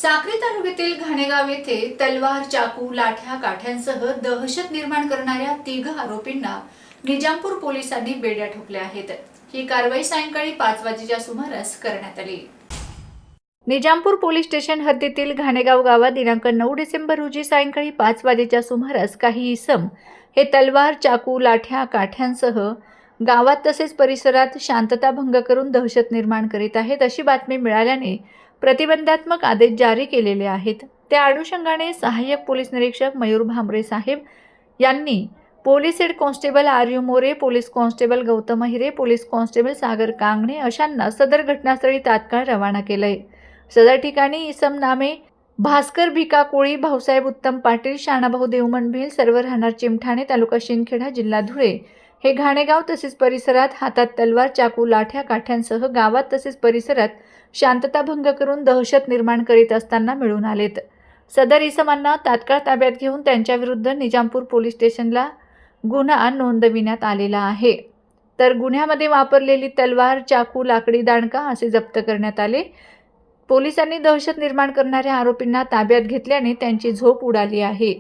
साक्री तालुक्यातील घाणेगाव येथे तलवार, चाकू, लाठ्या, काठ्यांसह दहशत निर्माण करणाऱ्या 3 आरोपींना निजामपूर पोलिसांनी बेड्या ठोकल्या आहेत। ही कारवाई सायंकाळी 5 वाजेच्या सुमारास करण्यात आली। निजामपूर पोलीस स्टेशन हद्दीतील घाणेगाव गावात दिनांक 9 डिसेंबर रोजी सायंकाळी 5 वाजेच्या सुमारास काही इसम हे तलवार, चाकू, लाठ्या, काठ्यांसह गावात तसेच परिसरात शांतता भंग करून दहशत निर्माण करीत आहेत अशी बातमी मिळाल्याने प्रतिबंधात्मक आदेश जारी केलेले आहेत। त्या अनुषंगाने सहाय्यक पोलीस निरीक्षक मयूर भांबरे साहेब यांनी police head constable R U More, police constable Gautam Hire, police constable Sagar Kangane अशांना सदर घटनास्थळी तात्काळ रवाना केलंय। सदर ठिकाणी इसम नामे भास्कर भिका कोळी, भाऊसाहेब उत्तम पाटील, शानाभाऊ देवमनभेल सर्व राहणार चिमठाणे, तालुका शिंदखेडा, जिल्हा धुळे हे घाणेगाव तसेच परिसरात हातात तलवार, चाकू, लाठ्या, काठ्यांसह गावात तसेच परिसरात शांतता भंग करून दहशत निर्माण करीत असताना मिळून आलेत। सदर इसमांना तात्काळ ताब्यात घेऊन त्यांच्याविरुद्ध निजामपूर पोलीस स्टेशनला गुन्हा नोंदविण्यात आलेला आहे। तर गुन्ह्यामध्ये वापरलेली तलवार, चाकू, लाकडी दांडका असे जप्त करण्यात आले। पोलिसांनी दहशत निर्माण करणाऱ्या आरोपींना ताब्यात घेतल्याने त्यांची झोप उडाली आहे।